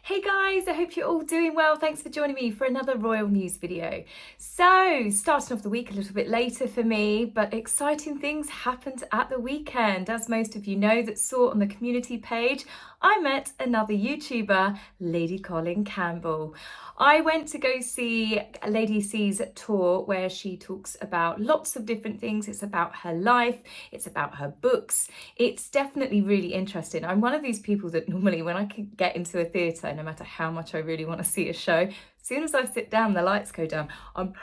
Hey guys, I hope you're all doing well. Thanks for joining me for another royal news video. So, starting off the week a little bit later for me, but exciting things happened at the weekend. As most of you know that saw on the community page, I met another YouTuber, Lady Colin Campbell. I went to go see Lady C's tour where she talks about lots of different things. It's about her life, it's about her books. It's definitely really interesting. I'm one of these people that normally when I can get into a theatre, no matter how much I really want to see a show, as soon as I sit down, the lights go down, I'm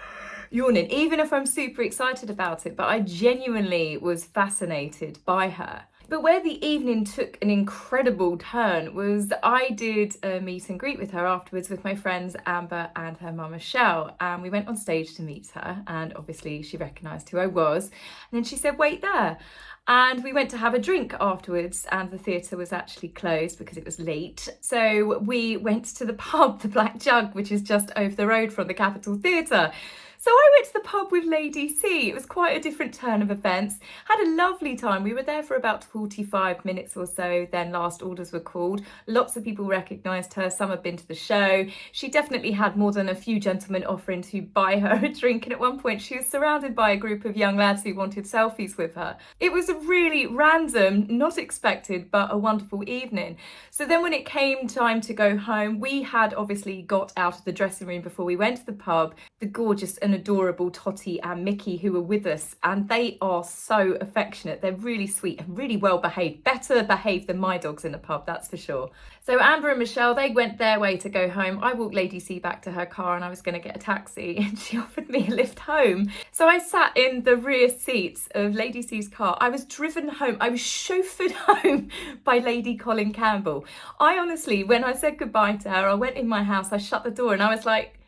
yawning, even if I'm super excited about it. But I genuinely was fascinated by her. But where the evening took an incredible turn was I did a meet and greet with her afterwards with my friends Amber and her mum Michelle, and we went on stage to meet her, and obviously she recognised who I was, and then she said, "Wait there." And we went to have a drink afterwards, and the theatre was actually closed because it was late. So we went to the pub, the Black Jug, which is just over the road from the Capitol Theatre. So I went to the pub with Lady C. It was quite a different turn of events. Had a lovely time. We were there for about 45 minutes or so. Then last orders were called. Lots of people recognised her. Some had been to the show. She definitely had more than a few gentlemen offering to buy her a drink. And at one point she was surrounded by a group of young lads who wanted selfies with her. It was a really random, not expected, but a wonderful evening. So then when it came time to go home, we had obviously got out of the dressing room before we went to the pub. The gorgeous and adorable Totty and Mickey who were with us, and they are so affectionate. They're really sweet and really well behaved, better behaved than my dogs in the pub, that's for sure. So Amber and Michelle, they went their way to go home. I walked Lady C back to her car and I was going to get a taxi, and she offered me a lift home. So I sat in the rear seats of Lady C's car. I was driven home, I was chauffeured home by Lady Colin Campbell. I honestly, when I said goodbye to her, I went in my house, I shut the door and I was like,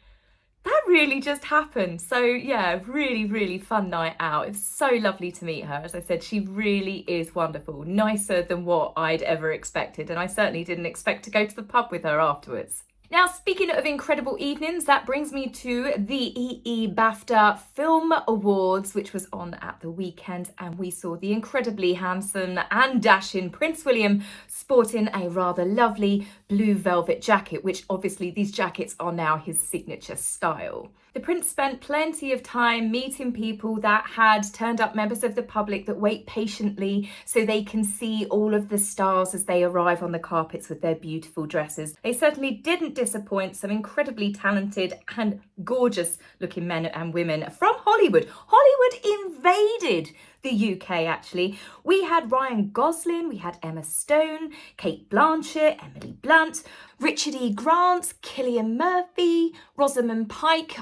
that really just happened. So yeah, really, really fun night out. It's so lovely to meet her. As I said, she really is wonderful, nicer than what I'd ever expected. And I certainly didn't expect to go to the pub with her afterwards. Now, speaking of incredible evenings, that brings me to the BAFTA Film Awards, which was on at the weekend, and we saw the incredibly handsome and dashing Prince William sporting a rather lovely blue velvet jacket, which obviously these jackets are now his signature style. The Prince spent plenty of time meeting people that had turned up, members of the public that wait patiently so they can see all of the stars as they arrive on the carpets with their beautiful dresses. They certainly didn't disappoint. Some incredibly talented and gorgeous looking men and women from Hollywood. Hollywood invaded the UK actually. We had Ryan Gosling, we had Emma Stone, Kate Blanchett, Emily Blunt, Richard E. Grant, Cillian Murphy, Rosamund Pike,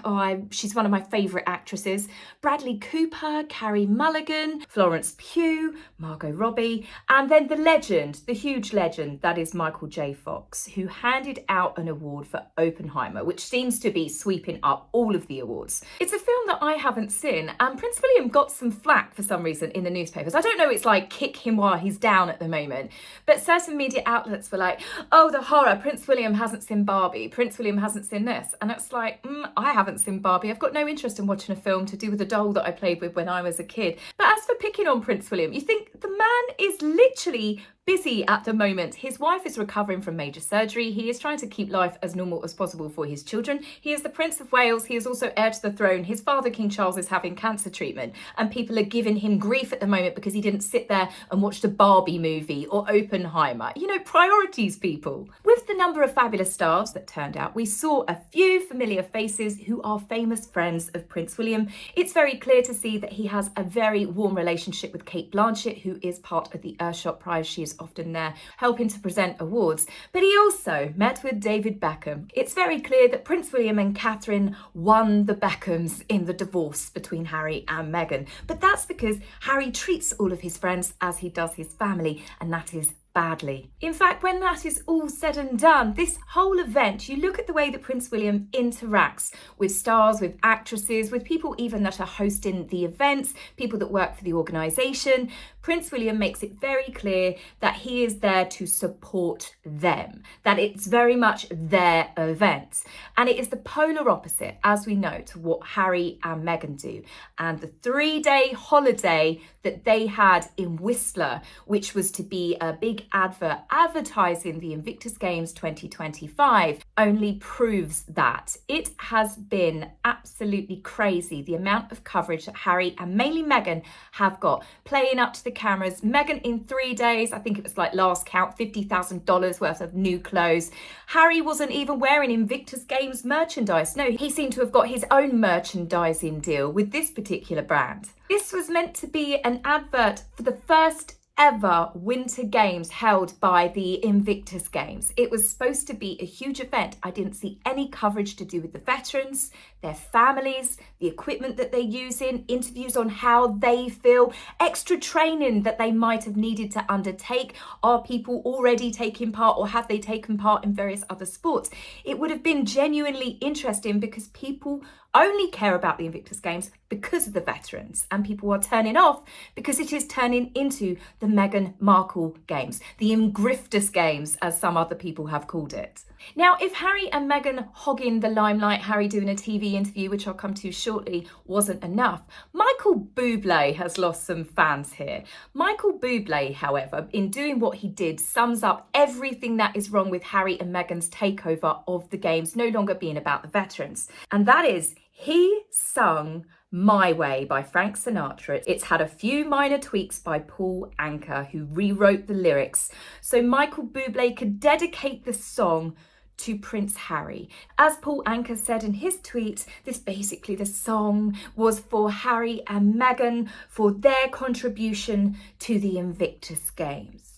she's one of my favourite actresses, Bradley Cooper, Carey Mulligan, Florence Pugh, Margot Robbie, and then the legend, the huge legend, that is Michael J. Fox, who handed out an award for Oppenheimer, which seems to be sweeping up all of the awards. It's a film that I haven't seen, and Prince William got some flack for some reason in the newspapers. I don't know, it's like kick him while he's down at the moment, but certain media outlets were like, oh, the horror, Prince William hasn't seen Barbie, Prince William hasn't seen this, and it's like, I haven't seen Barbie. I've got no interest in watching a film to do with a doll that I played with when I was a kid. But as for picking on Prince William, you think the man is literally busy at the moment. His wife is recovering from major surgery. He is trying to keep life as normal as possible for his children. He is the Prince of Wales. He is also heir to the throne. His father, King Charles, is having cancer treatment, and people are giving him grief at the moment because he didn't sit there and watch the Barbie movie or Oppenheimer. You know, priorities, people. With the number of fabulous stars that turned out, we saw a few familiar faces who are famous friends of Prince William. It's very clear to see that he has a very warm relationship with Kate Blanchett, who is part of the Earthshot Prize. She is often there helping to present awards, but he also met with David Beckham. It's very clear that Prince William and Catherine won the Beckhams in the divorce between Harry and Meghan, but that's because Harry treats all of his friends as he does his family, and that is badly. In fact, when that is all said and done, this whole event, you look at the way that Prince William interacts with stars, with actresses, with people even that are hosting the events, people that work for the organisation. Prince William makes it very clear that he is there to support them, that it's very much their event. And it is the polar opposite, as we know, to what Harry and Meghan do. And the 3-day holiday that they had in Whistler, which was to be a big advert advertising the Invictus Games 2025, only proves that. It has been absolutely crazy, the amount of coverage that Harry and mainly Meghan have got, playing up to the cameras. Meghan in 3 days, I think it was like last count, $50,000 worth of new clothes. Harry wasn't even wearing Invictus Games merchandise. No, he seemed to have got his own merchandising deal with this particular brand. This was meant to be an advert for the first ever Winter Games held by the Invictus Games. It was supposed to be a huge event. I didn't see any coverage to do with the veterans, their families, the equipment that they're using, interviews on how they feel, extra training that they might have needed to undertake. Are people already taking part, or have they taken part in various other sports? It would have been genuinely interesting, because people only care about the Invictus Games because of the veterans, and people are turning off because it is turning into the Meghan Markle Games, the Invictus Games, as some other people have called it. Now, if Harry and Meghan hogging the limelight, Harry doing a TV interview, which I'll come to shortly, wasn't enough, Michael Bublé has lost some fans here. Michael Bublé, however, in doing what he did, sums up everything that is wrong with Harry and Meghan's takeover of the Games no longer being about the veterans. And that is, he sung My Way by Frank Sinatra. It's had a few minor tweaks by Paul Anka, who rewrote the lyrics, so Michael Bublé could dedicate the song to Prince Harry. As Paul Anka said in his tweet, the song was for Harry and Meghan for their contribution to the Invictus Games.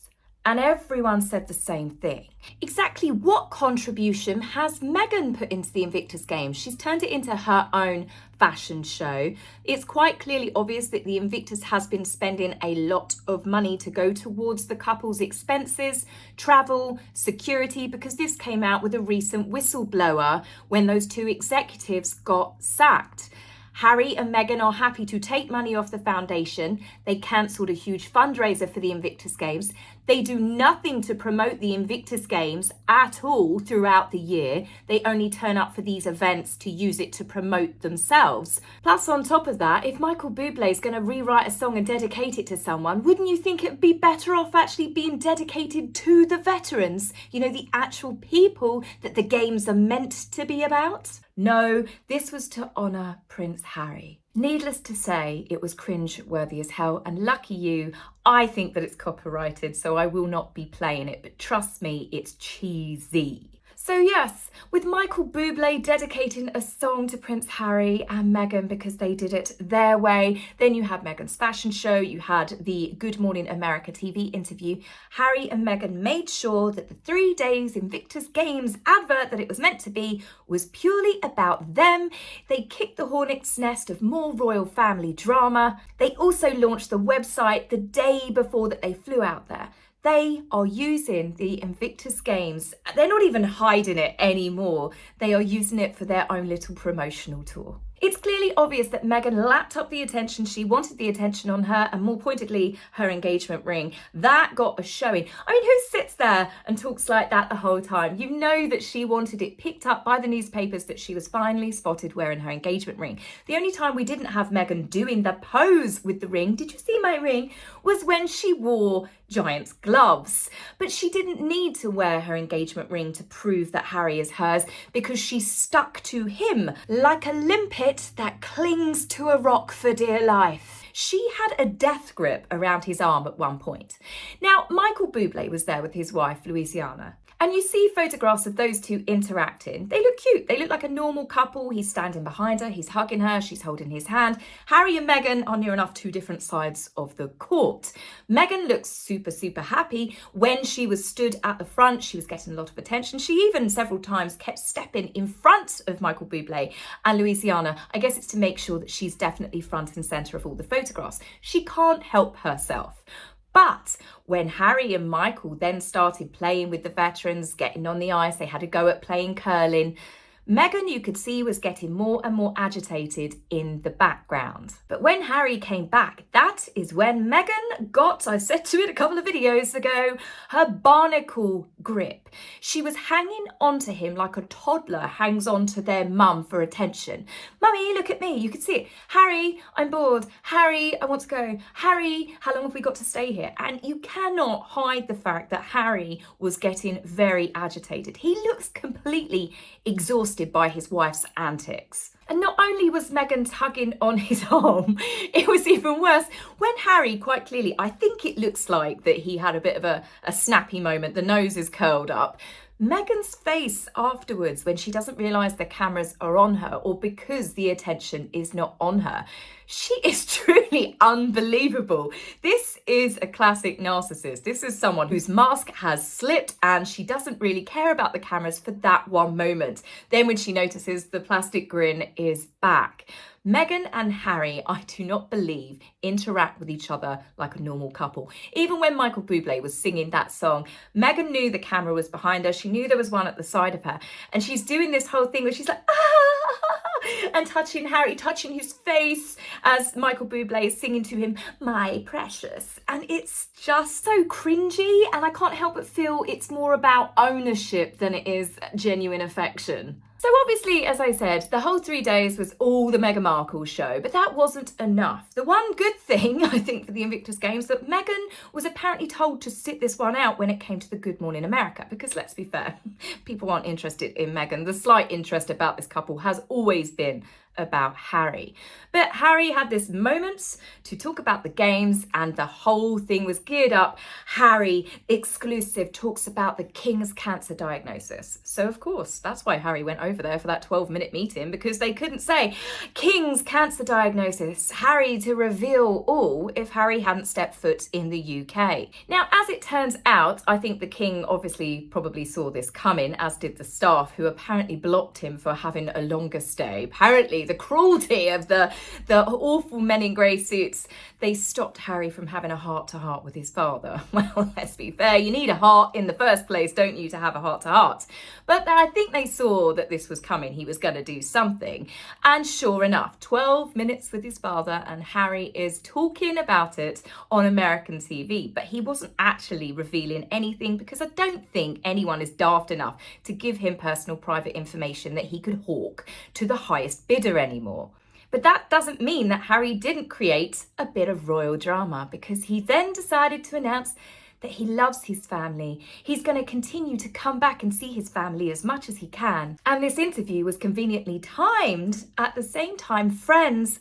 And everyone said the same thing. Exactly what contribution has Meghan put into the Invictus Games? She's turned it into her own fashion show. It's quite clearly obvious that the Invictus has been spending a lot of money to go towards the couple's expenses, travel, security, because this came out with a recent whistleblower when those two executives got sacked. Harry and Meghan are happy to take money off the foundation. They cancelled a huge fundraiser for the Invictus Games. They do nothing to promote the Invictus Games at all throughout the year. They only turn up for these events to use it to promote themselves. Plus, on top of that, if Michael Bublé is going to rewrite a song and dedicate it to someone, wouldn't you think it'd be better off actually being dedicated to the veterans? You know, the actual people that the Games are meant to be about? No, this was to honour Prince Harry. Needless to say, it was cringe-worthy as hell, and lucky you, I think that it's copyrighted, so I will not be playing it, but trust me, it's cheesy. So yes, with Michael Bublé dedicating a song to Prince Harry and Meghan because they did it their way. Then you had Meghan's fashion show, you had the Good Morning America TV interview. Harry and Meghan made sure that the 3 days Invictus Games advert that it was meant to be was purely about them. They kicked the hornet's nest of more royal family drama. They also launched the website the day before that they flew out there. They are using the Invictus Games. They're not even hiding it anymore. They are using it for their own little promotional tour. It's clearly obvious that Meghan lapped up the attention. She wanted the attention on her, and more pointedly, her engagement ring. That got a showing. I mean, who sits there and talks like that the whole time? You know that she wanted it picked up by the newspapers that she was finally spotted wearing her engagement ring. The only time we didn't have Meghan doing the pose with the ring, did you see my ring, was when she wore giant's gloves. But she didn't need to wear her engagement ring to prove that Harry is hers, because she stuck to him like a limpet that clings to a rock for dear life. She had a death grip around his arm at one point. Now, Michael Bublé was there with his wife, Louisiana. And you see photographs of those two interacting. They look cute. They look like a normal couple. He's standing behind her. He's hugging her. She's holding his hand. Harry and Meghan are near enough two different sides of the court. Meghan looks super, super happy. When she was stood at the front, she was getting a lot of attention. She even several times kept stepping in front of Michael Bublé and Louisiana. I guess it's to make sure that she's definitely front and centre of all the photographs. She can't help herself. But when Harry and Michael then started playing with the veterans, getting on the ice, they had a go at playing curling, Meghan, you could see, was getting more and more agitated in the background. But when Harry came back, that is when Meghan got, I said to it a couple of videos ago, her barnacle grip. She was hanging onto him like a toddler hangs on to their mum for attention. Mummy, look at me. You can see it. Harry, I'm bored. Harry, I want to go. Harry, how long have we got to stay here? And you cannot hide the fact that Harry was getting very agitated. He looks completely exhausted by his wife's antics. And not only was Meghan tugging on his arm, it was even worse when Harry, quite clearly, I think it looks like that he had a bit of a snappy moment, the nose is curled up. Meghan's face afterwards, when she doesn't realise the cameras are on her, or because the attention is not on her, she is truly unbelievable. This is a classic narcissist. This is someone whose mask has slipped and she doesn't really care about the cameras for that one moment. Then when she notices the plastic grin is back. Meghan and Harry, I do not believe, interact with each other like a normal couple. Even when Michael Bublé was singing that song, Meghan knew the camera was behind her. She knew there was one at the side of her. And she's doing this whole thing where she's like, ah, and touching Harry, touching his face as Michael Bublé is singing to him, my precious. And it's just so cringy. And I can't help but feel it's more about ownership than it is genuine affection. So obviously, as I said, the whole 3 days was all the Meghan Markle show, but that wasn't enough. The one good thing, I think, for the Invictus Games, that Meghan was apparently told to sit this one out when it came to the Good Morning America, because let's be fair, people aren't interested in Meghan. The slight interest about this couple has always been about Harry. But Harry had this moment to talk about the games and the whole thing was geared up. Harry, exclusive, talks about the King's cancer diagnosis. So of course, that's why Harry went over there for that 12-minute meeting, because they couldn't say King's cancer diagnosis, Harry to reveal all, if Harry hadn't stepped foot in the UK. Now, as it turns out, I think the King obviously probably saw this coming, as did the staff, who apparently blocked him for having a longer stay. Apparently, the cruelty of the awful men in grey suits, they stopped Harry from having a heart-to-heart with his father. Well, let's be fair, you need a heart in the first place, don't you, to have a heart-to-heart? But I think they saw that this was coming, he was going to do something. And sure enough, 12 minutes with his father, and Harry is talking about it on American TV. But he wasn't actually revealing anything, because I don't think anyone is daft enough to give him personal private information that he could hawk to the highest bidder anymore. But that doesn't mean that Harry didn't create a bit of royal drama, because he then decided to announce that he loves his family. He's going to continue to come back and see his family as much as he can. And this interview was conveniently timed at the same time sources,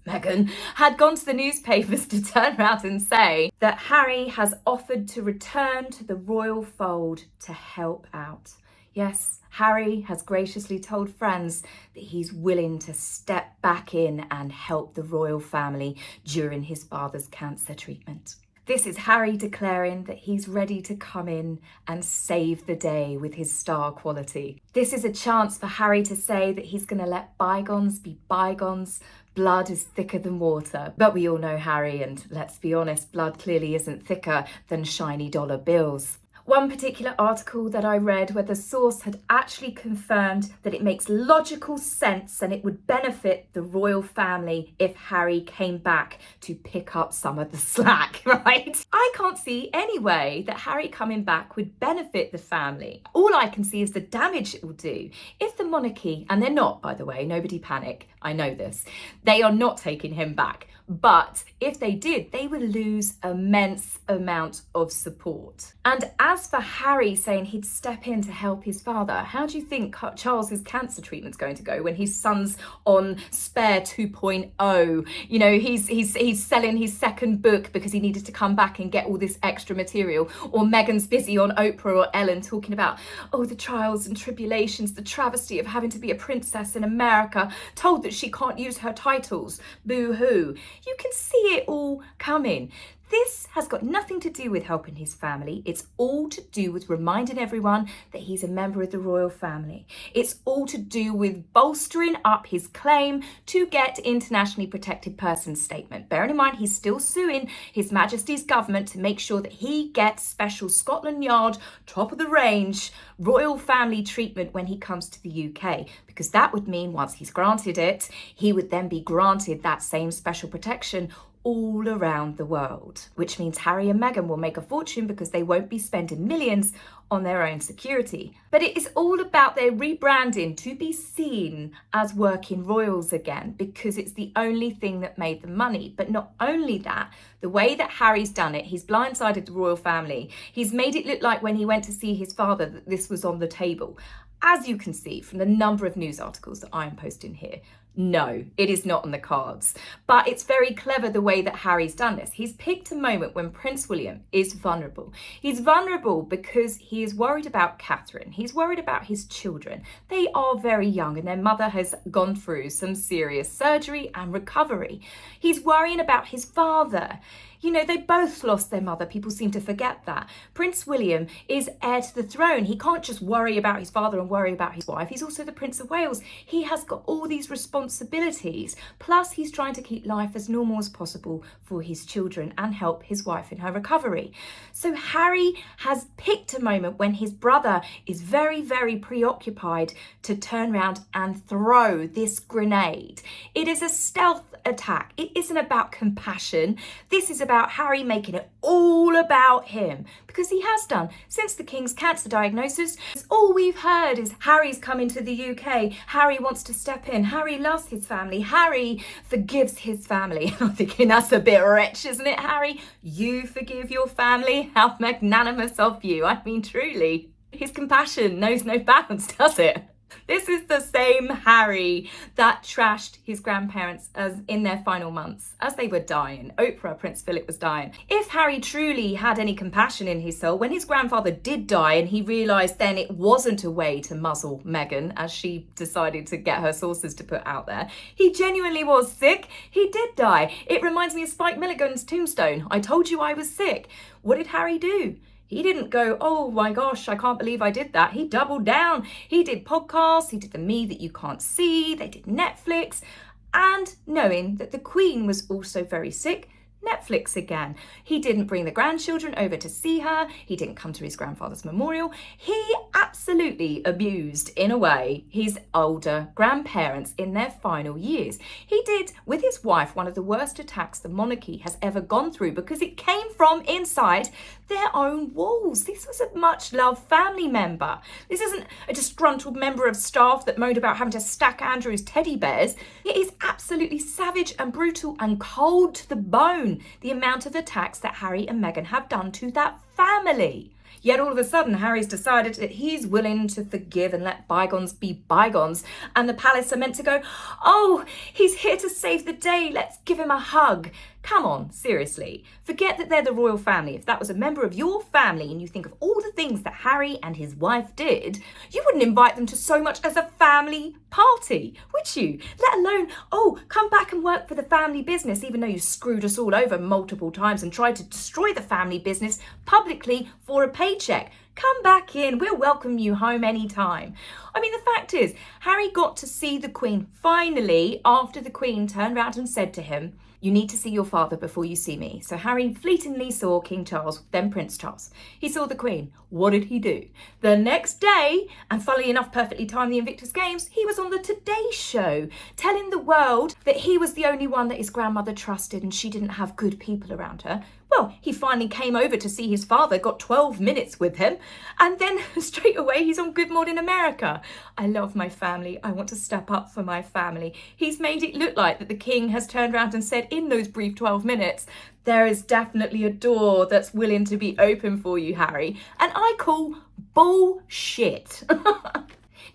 Meghan, had gone to the newspapers to turn around and say that Harry has offered to return to the royal fold to help out. Yes, Harry has graciously told friends that he's willing to step back in and help the royal family during his father's cancer treatment. This is Harry declaring that he's ready to come in and save the day with his star quality. This is a chance for Harry to say that he's going to let bygones be bygones. Blood is thicker than water. But we all know Harry, and let's be honest, blood clearly isn't thicker than shiny dollar bills. One particular article that I read where the source had actually confirmed that it makes logical sense and it would benefit the royal family if Harry came back to pick up some of the slack, right? I can't see any way that Harry coming back would benefit the family. All I can see is the damage it will do. If the monarchy, and they're not, by the way, nobody panic, I know this, they are not taking him back. But if they did, they would lose immense amount of support. And as for Harry saying he'd step in to help his father, how do you think Charles's cancer treatment's going to go when his son's on Spare 2.0? You know, he's selling his second book because he needed to come back and get all this extra material. Or Meghan's busy on Oprah or Ellen talking about, oh, the trials and tribulations, the travesty of having to be a princess in America, told that she can't use her titles. Boo-hoo. You can see it all coming. This has got nothing to do with helping his family. It's all to do with reminding everyone that he's a member of the royal family. It's all to do with bolstering up his claim to get internationally protected persons statement. Bearing in mind, he's still suing His Majesty's government to make sure that he gets special Scotland Yard, top of the range, royal family treatment when he comes to the UK, because that would mean once he's granted it, he would then be granted that same special protection all around the world, which means Harry and Meghan will make a fortune because they won't be spending millions on their own security. But it is all about their rebranding to be seen as working royals again, because it's the only thing that made them money. But not only that, the way that Harry's done it, he's blindsided the royal family. He's made it look like when he went to see his father that this was on the table. As you can see from the number of news articles that I'm posting here, no, it is not on the cards. But it's very clever the way that Harry's done this. He's picked a moment when Prince William is vulnerable. He's vulnerable because he is worried about Catherine. He's worried about his children. They are very young and their mother has gone through some serious surgery and recovery. He's worrying about his father. You know, they both lost their mother. People seem to forget that. Prince William is heir to the throne. He can't just worry about his father and worry about his wife. He's also the Prince of Wales. He has got all these responsibilities. Plus, he's trying to keep life as normal as possible for his children and help his wife in her recovery. So Harry has picked a moment when his brother is very, very preoccupied to turn around and throw this grenade. It is a stealth attack. It isn't about compassion. This is about Harry making it all about him, because he has done since the King's cancer diagnosis. All we've heard is Harry's coming to the UK. Harry wants to step in. Harry loves his family. Harry forgives his family. I'm thinking that's a bit rich, isn't it, Harry? You forgive your family? How magnanimous of you. I mean, truly. His compassion knows no bounds, does it? This is the same Harry that trashed his grandparents as in their final months, as they were dying. Oprah, Prince Philip was dying. If Harry truly had any compassion in his soul, when his grandfather did die and he realised then it wasn't a way to muzzle Meghan, as she decided to get her sources to put out there, he genuinely was sick. He did die. It reminds me of Spike Milligan's tombstone. I told you I was sick. What did Harry do? He didn't go, oh my gosh, I can't believe I did that. He doubled down. He did podcasts. He did the Me That You Can't See. They did Netflix. And knowing that the Queen was also very sick, Netflix again. He didn't bring the grandchildren over to see her. He didn't come to his grandfather's memorial. He absolutely abused, in a way, his older grandparents in their final years. He did, with his wife, one of the worst attacks the monarchy has ever gone through, because it came from inside their own walls. This was a much-loved family member. This isn't a disgruntled member of staff that moaned about having to stack Andrew's teddy bears. It is absolutely savage and brutal and cold to the bone, the amount of attacks that Harry and Meghan have done to that family. Yet all of a sudden, Harry's decided that he's willing to forgive and let bygones be bygones. And the palace are meant to go, oh, he's here to save the day. Let's give him a hug. Come on, seriously. Forget that they're the royal family. If that was a member of your family and you think of all the things that Harry and his wife did, you wouldn't invite them to so much as a family party, would you? Let alone, oh, come back and work for the family business, even though you screwed us all over multiple times and tried to destroy the family business publicly for a paycheck. Come back in, we'll welcome you home anytime. I mean, the fact is, Harry got to see the Queen finally after the Queen turned around and said to him, you need to see your father before you see me. So Harry fleetingly saw King Charles, then Prince Charles. He saw the Queen. What did he do? The next day, and funnily enough, perfectly timed the Invictus Games, he was on the Today Show, telling the world that he was the only one that his grandmother trusted and she didn't have good people around her. Well, he finally came over to see his father, got 12 minutes with him, and then straight away he's on Good Morning America. I love my family. I want to step up for my family. He's made it look like that the King has turned around and said in those brief 12 minutes, there is definitely a door that's willing to be open for you, Harry. And I call bullshit.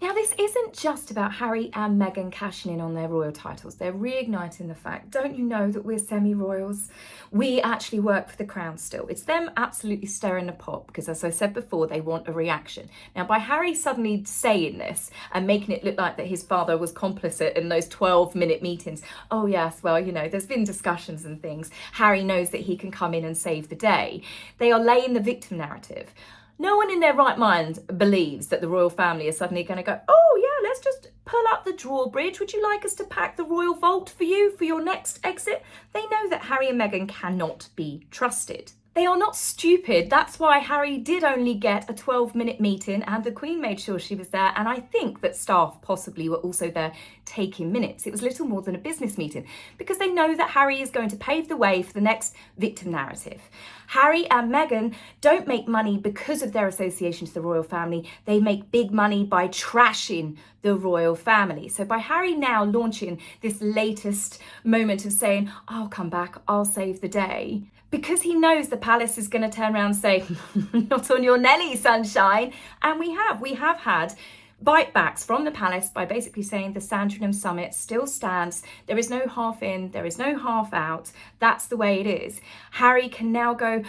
Now, this isn't just about Harry and Meghan cashing in on their royal titles. They're reigniting the fact, don't you know that we're semi-royals? We actually work for the crown still. It's them absolutely stirring the pot because, as I said before, they want a reaction. Now, by Harry suddenly saying this and making it look like that his father was complicit in those 12-minute meetings, oh yes, well, you know, there's been discussions and things. Harry knows that he can come in and save the day. They are laying the victim narrative. No one in their right mind believes that the royal family is suddenly going to go, oh yeah, let's just pull up the drawbridge. Would you like us to pack the royal vault for you for your next exit? They know that Harry and Meghan cannot be trusted. They are not stupid. That's why Harry did only get a 12-minute meeting and the Queen made sure she was there. And I think that staff possibly were also there taking minutes. It was little more than a business meeting because they know that Harry is going to pave the way for the next victim narrative. Harry and Meghan don't make money because of their association to the royal family. They make big money by trashing the royal family. So by Harry now launching this latest moment of saying, I'll come back, I'll save the day, because he knows the palace is going to turn around and say, not on your Nelly, sunshine. And we have had bite backs from the palace by basically saying the Sandringham summit still stands. There is no half in, there is no half out. That's the way it is. Harry can now go,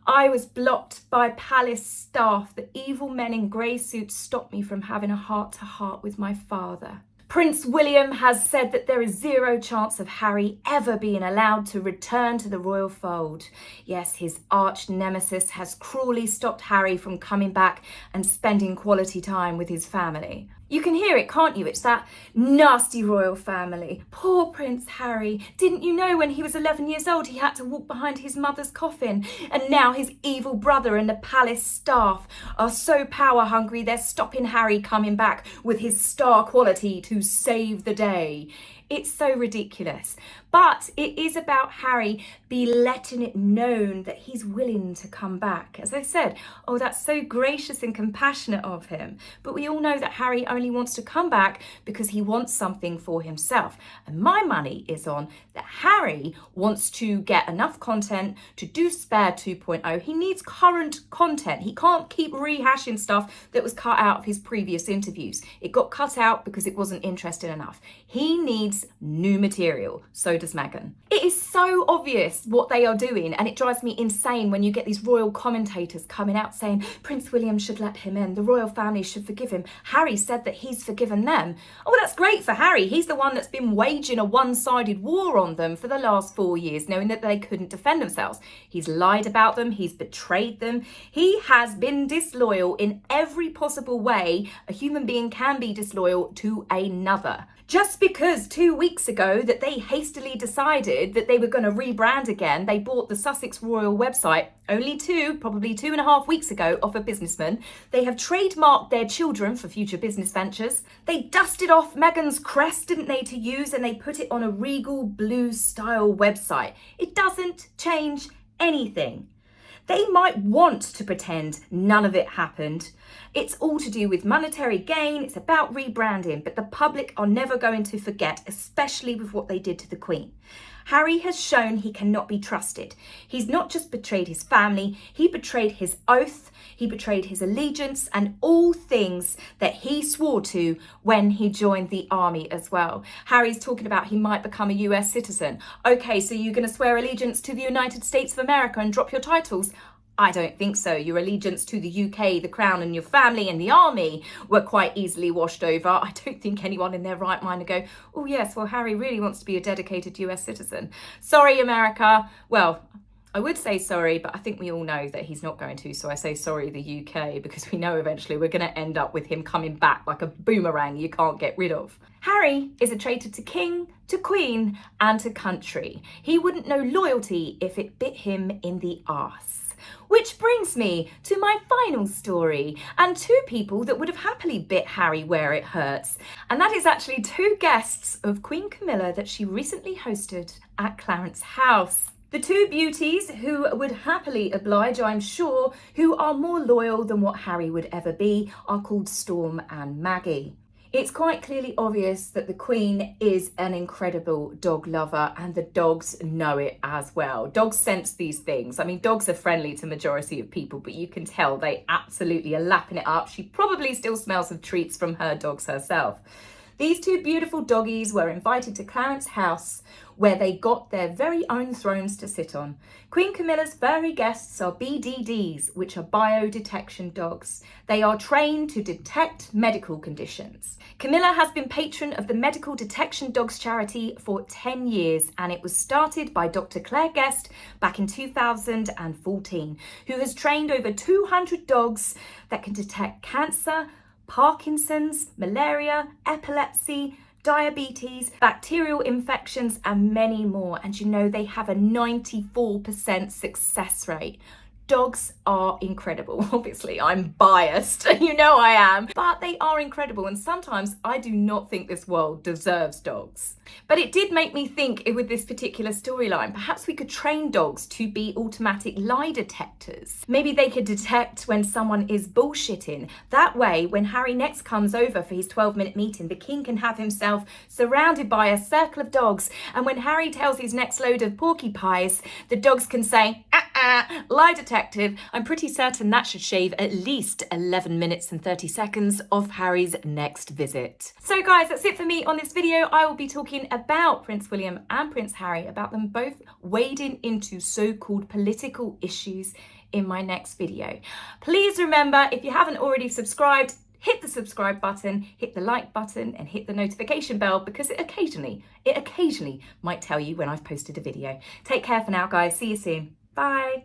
I was blocked by palace staff. The evil men in grey suits stopped me from having a heart-to-heart with my father. Prince William has said that there is zero chance of Harry ever being allowed to return to the royal fold. Yes, his arch nemesis has cruelly stopped Harry from coming back and spending quality time with his family. You can hear it, can't you? It's that nasty royal family. Poor Prince Harry. Didn't you know when he was 11 years old he had to walk behind his mother's coffin? And now his evil brother and the palace staff are so power hungry they're stopping Harry coming back with his star quality to save the day. It's so ridiculous. But it is about Harry letting it known that he's willing to come back. As I said, oh, that's so gracious and compassionate of him. But we all know that Harry only wants to come back because he wants something for himself. And my money is on that Harry wants to get enough content to do Spare 2.0. He needs current content. He can't keep rehashing stuff that was cut out of his previous interviews. It got cut out because it wasn't interesting enough. He needs new material. So does Meghan. It is so obvious what they are doing, and it drives me insane when you get these royal commentators coming out saying Prince William should let him in, the royal family should forgive him. Harry said that he's forgiven them. Oh, that's great for Harry. He's the one that's been waging a one-sided war on them for the last 4 years, knowing that they couldn't defend themselves. He's lied about them. He's betrayed them. He has been disloyal in every possible way a human being can be disloyal to another. Just because 2 weeks ago that they hastily decided that they were going to rebrand again, they bought the Sussex Royal website only probably 2.5 weeks ago off a businessman. They have trademarked their children for future business ventures. They dusted off Meghan's crest, didn't they, to use, and they put it on a regal blue style website. It doesn't change anything. They might want to pretend none of it happened. It's all to do with monetary gain. It's about rebranding, but the public are never going to forget, especially with what they did to the Queen. Harry has shown he cannot be trusted. He's not just betrayed his family, he betrayed his oath, he betrayed his allegiance and all things that he swore to when he joined the army as well. Harry's talking about he might become a US citizen. Okay, so you're going to swear allegiance to the United States of America and drop your titles? I don't think so. Your allegiance to the UK, the Crown and your family and the army were quite easily washed over. I don't think anyone in their right mind would go, oh yes, well, Harry really wants to be a dedicated US citizen. Sorry, America. Well, I would say sorry, but I think we all know that he's not going to. So I say sorry, the UK, because we know eventually we're going to end up with him coming back like a boomerang you can't get rid of. Harry is a traitor to king, to queen and to country. He wouldn't know loyalty if it bit him in the arse. Which brings me to my final story and two people that would have happily bit Harry where it hurts. And that is actually two guests of Queen Camilla that she recently hosted at Clarence House. The two beauties who would happily oblige, I'm sure, who are more loyal than what Harry would ever be, are called Storm and Maggie. It's quite clearly obvious that the Queen is an incredible dog lover, and the dogs know it as well. Dogs sense these things. I mean, dogs are friendly to the majority of people, but you can tell they absolutely are lapping it up. She probably still smells of treats from her dogs herself. These two beautiful doggies were invited to Clarence's house, where they got their very own thrones to sit on. Queen Camilla's furry guests are BDDs, which are biodetection dogs. They are trained to detect medical conditions. Camilla has been patron of the Medical Detection Dogs charity for 10 years, and it was started by Dr. Claire Guest back in 2014, who has trained over 200 dogs that can detect cancer, Parkinson's, malaria, epilepsy, diabetes, bacterial infections, and many more. And you know, they have a 94% success rate. Dogs are incredible. Obviously, I'm biased, you know I am, but they are incredible, and sometimes I do not think this world deserves dogs. But it did make me think with this particular storyline, perhaps we could train dogs to be automatic lie detectors. Maybe they could detect when someone is bullshitting. That way, when Harry next comes over for his 12-minute meeting, the king can have himself surrounded by a circle of dogs, and when Harry tells his next load of porcupines, the dogs can say, lie detective. I'm pretty certain that should shave at least 11 minutes and 30 seconds off Harry's next visit. So guys, that's it for me on this video. I will be talking about Prince William and Prince Harry, about them both wading into so-called political issues in my next video. Please remember, if you haven't already subscribed, hit the subscribe button, hit the like button, and hit the notification bell, because it occasionally might tell you when I've posted a video. Take care for now, guys. See you soon. Bye.